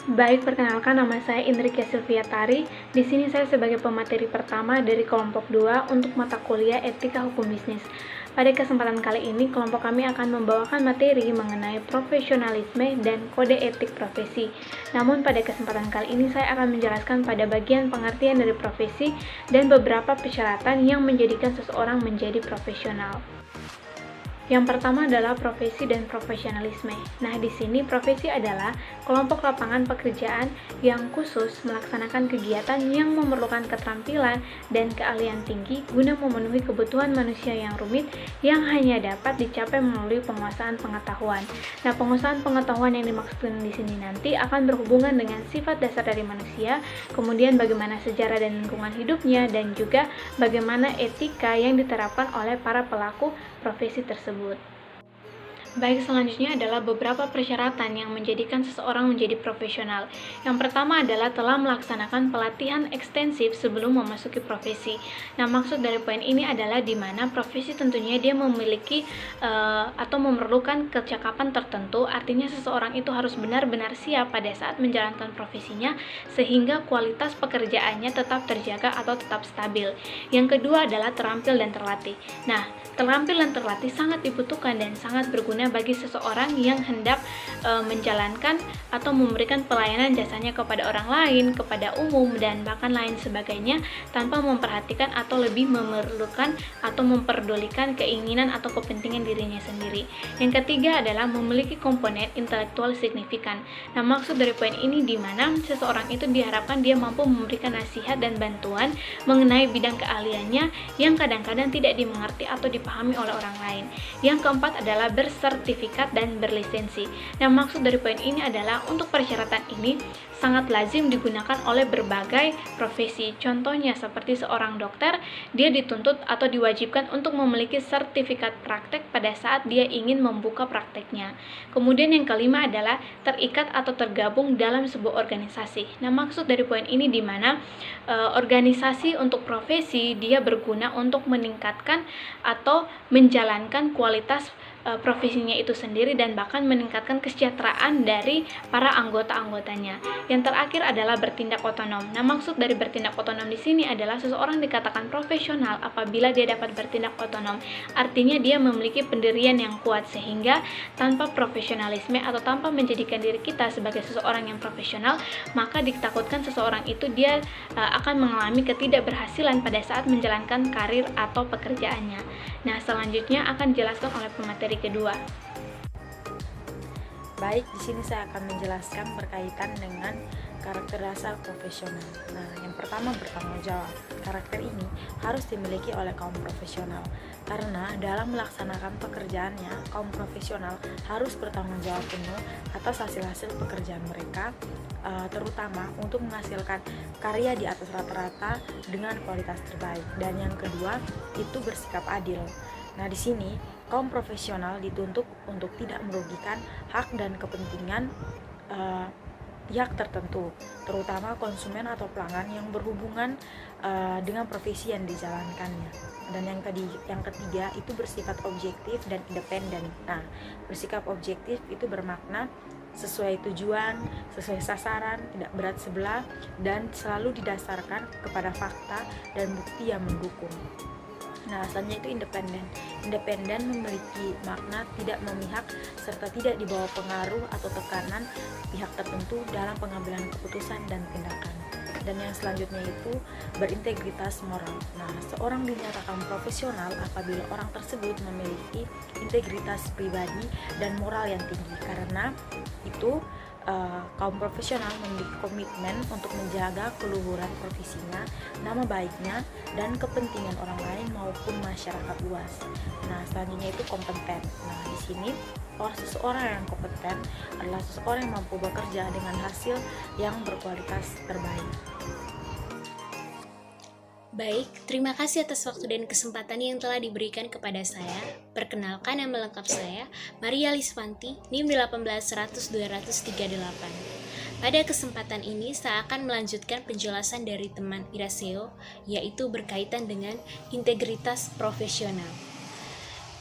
Baik, perkenalkan nama saya Indrika Silviatari. Di sini saya sebagai pemateri pertama dari kelompok 2 untuk mata kuliah Etika Hukum Bisnis. Pada kesempatan kali ini, kelompok kami akan membawakan materi mengenai profesionalisme dan kode etik profesi. Namun pada kesempatan kali ini saya akan menjelaskan pada bagian pengertian dari profesi dan beberapa persyaratan yang menjadikan seseorang menjadi profesional. Yang pertama adalah profesi dan profesionalisme. Nah, di sini profesi adalah kelompok lapangan pekerjaan yang khusus melaksanakan kegiatan yang memerlukan keterampilan dan keahlian tinggi guna memenuhi kebutuhan manusia yang rumit yang hanya dapat dicapai melalui penguasaan pengetahuan. Nah, penguasaan pengetahuan yang dimaksudkan di sini nanti akan berhubungan dengan sifat dasar dari manusia, kemudian bagaimana sejarah dan lingkungan hidupnya, dan juga bagaimana etika yang diterapkan oleh para pelaku profesi tersebut. Baik, selanjutnya adalah beberapa persyaratan yang menjadikan seseorang menjadi profesional. Yang pertama adalah telah melaksanakan pelatihan ekstensif sebelum memasuki profesi. Nah, maksud dari poin ini adalah di mana profesi tentunya dia memiliki atau memerlukan kecakapan tertentu, artinya seseorang itu harus benar-benar siap pada saat menjalankan profesinya sehingga kualitas pekerjaannya tetap terjaga atau tetap stabil. Yang kedua adalah terampil dan terlatih. Nah, terampil dan terlatih sangat dibutuhkan dan sangat berguna bagi seseorang yang hendak menjalankan atau memberikan pelayanan jasanya kepada orang lain, kepada umum, dan bahkan lain sebagainya tanpa memperhatikan atau lebih memerlukan atau memperdulikan keinginan atau kepentingan dirinya sendiri. Yang ketiga adalah memiliki komponen intelektual signifikan. Nah, maksud dari poin ini di mana seseorang itu diharapkan dia mampu memberikan nasihat dan bantuan mengenai bidang keahliannya yang kadang-kadang tidak dimengerti atau dipahami oleh orang lain. Yang keempat adalah bersertifikat dan berlisensi. Nah, maksud dari poin ini adalah untuk persyaratan ini sangat lazim digunakan oleh berbagai profesi. Contohnya seperti seorang dokter, dia dituntut atau diwajibkan untuk memiliki sertifikat praktek pada saat dia ingin membuka prakteknya. Kemudian yang kelima adalah terikat atau tergabung dalam sebuah organisasi. Nah, maksud dari poin ini di mana organisasi untuk profesi dia berguna untuk meningkatkan atau menjalankan kualitas profesinya itu sendiri dan bahkan meningkatkan kesejahteraan dari para anggota-anggotanya. Yang terakhir adalah bertindak otonom. Nah, maksud dari bertindak otonom di sini adalah seseorang dikatakan profesional apabila dia dapat bertindak otonom. Artinya dia memiliki pendirian yang kuat sehingga tanpa profesionalisme atau tanpa menjadikan diri kita sebagai seseorang yang profesional, maka ditakutkan seseorang itu dia akan mengalami ketidakberhasilan pada saat menjalankan karir atau pekerjaannya. Nah, selanjutnya akan dijelaskan oleh pemateri kedua. Baik, di sini saya akan menjelaskan berkaitan dengan karakter dasar profesional. Nah, yang pertama bertanggung jawab. Karakter ini harus dimiliki oleh kaum profesional karena dalam melaksanakan pekerjaannya, kaum profesional harus bertanggung jawab penuh atas hasil-hasil pekerjaan mereka, terutama untuk menghasilkan karya di atas rata-rata dengan kualitas terbaik. Dan yang kedua, itu bersikap adil. Nah, di sini kaum profesional dituntut untuk tidak merugikan hak dan kepentingan pihak tertentu, terutama konsumen atau pelanggan yang berhubungan dengan profesi yang dijalankannya. Dan yang ketiga itu bersifat objektif dan independen. Nah, bersikap objektif itu bermakna sesuai tujuan, sesuai sasaran, tidak berat sebelah, dan selalu didasarkan kepada fakta dan bukti yang mendukung. Nah, selanjutnya itu independen. Independen memiliki makna tidak memihak serta tidak dibawa pengaruh atau tekanan pihak tertentu dalam pengambilan keputusan dan tindakan. Dan yang selanjutnya itu berintegritas moral. Nah, seorang dinyatakan profesional apabila orang tersebut memiliki integritas pribadi dan moral yang tinggi. Karena itu kaum profesional memiliki komitmen untuk menjaga keluhuran profesinya, nama baiknya, dan kepentingan orang lain maupun masyarakat luas. Nah, selanjutnya itu kompeten. Nah, di sini seseorang yang kompeten adalah seseorang yang mampu bekerja dengan hasil yang berkualitas terbaik. Baik, terima kasih atas waktu dan kesempatan yang telah diberikan kepada saya. Perkenalkan, nama lengkap saya Maria Liswanti, NIM 1810238. Pada kesempatan ini, saya akan melanjutkan penjelasan dari teman Iraseo, yaitu berkaitan dengan integritas profesional.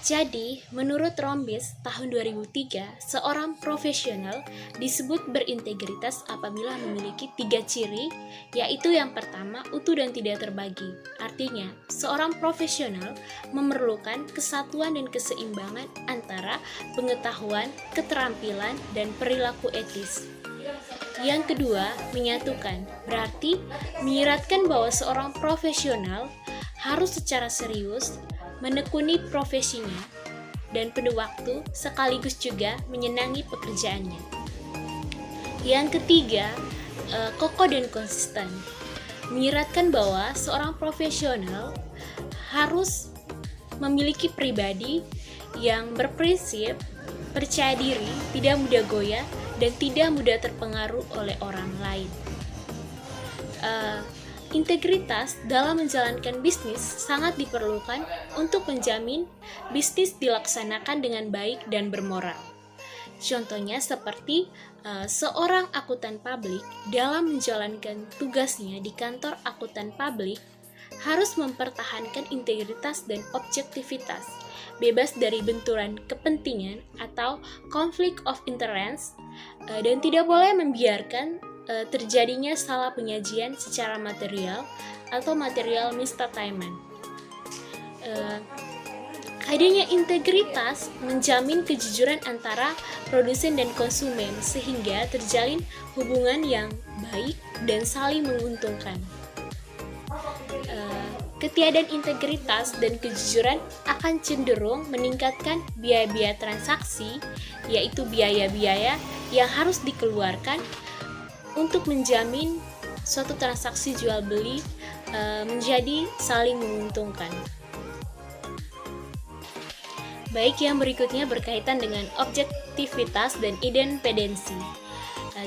Jadi, menurut Rombis tahun 2003, seorang profesional disebut berintegritas apabila memiliki 3 ciri, yaitu yang pertama, utuh dan tidak terbagi. Artinya, seorang profesional memerlukan kesatuan dan keseimbangan antara pengetahuan, keterampilan, dan perilaku etis. Yang kedua, menyatukan, berarti menyiratkan bahwa seorang profesional harus secara serius menekuni profesinya dan penuh waktu sekaligus juga menyenangi pekerjaannya. Yang ketiga, kokoh dan konsisten, menyiratkan bahwa seorang profesional harus memiliki pribadi yang berprinsip, percaya diri, tidak mudah goyah, dan tidak mudah terpengaruh oleh orang lain. Integritas dalam menjalankan bisnis sangat diperlukan untuk menjamin bisnis dilaksanakan dengan baik dan bermoral. Contohnya seperti seorang akuntan publik dalam menjalankan tugasnya di kantor akuntan publik harus mempertahankan integritas dan objektivitas, bebas dari benturan kepentingan atau conflict of interest, dan tidak boleh membiarkan terjadinya salah penyajian secara material atau material misstatement. Adanya integritas menjamin kejujuran antara produsen dan konsumen sehingga terjalin hubungan yang baik dan saling menguntungkan. Ketiadaan integritas dan kejujuran akan cenderung meningkatkan biaya-biaya transaksi, yaitu biaya-biaya yang harus dikeluarkan untuk menjamin suatu transaksi jual beli menjadi saling menguntungkan. Baik, yang berikutnya berkaitan dengan objektivitas dan independensi.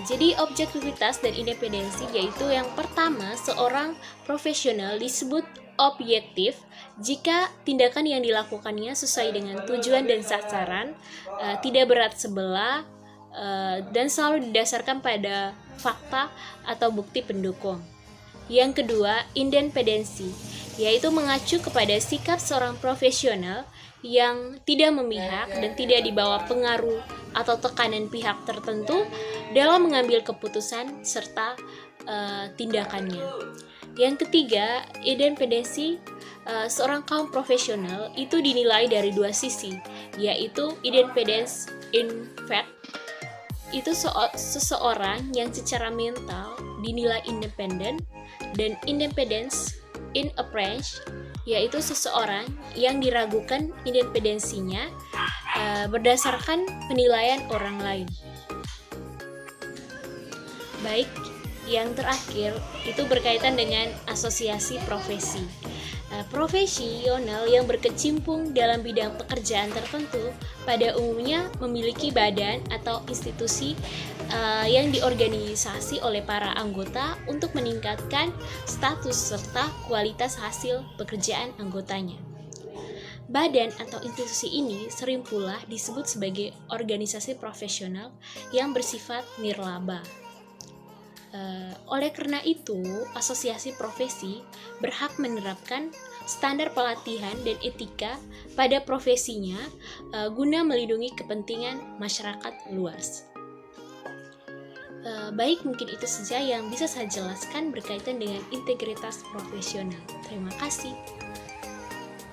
Jadi objektivitas dan independensi yaitu yang pertama, seorang profesional disebut objektif jika tindakan yang dilakukannya sesuai dengan tujuan dan sasaran, tidak berat sebelah, dan selalu didasarkan pada fakta atau bukti pendukung. Yang kedua, independensi, yaitu mengacu kepada sikap seorang profesional yang tidak memihak dan tidak dibawa pengaruh atau tekanan pihak tertentu dalam mengambil keputusan serta tindakannya. Yang ketiga, independensi seorang kaum profesional itu dinilai dari dua sisi, yaitu independence in fact, itu seseorang yang secara mental dinilai independen, dan independence in approach, yaitu seseorang yang diragukan independensinya berdasarkan penilaian orang lain. Baik, yang terakhir itu berkaitan dengan asosiasi profesi. Profesional yang berkecimpung dalam bidang pekerjaan tertentu pada umumnya memiliki badan atau institusi yang diorganisasi oleh para anggota untuk meningkatkan status serta kualitas hasil pekerjaan anggotanya. Badan atau institusi ini sering pula disebut sebagai organisasi profesional yang bersifat nirlaba. Oleh karena itu, asosiasi profesi berhak menerapkan standar pelatihan dan etika pada profesinya guna melindungi kepentingan masyarakat luas. Baik, mungkin itu saja yang bisa saya jelaskan berkaitan dengan integritas profesional. Terima kasih.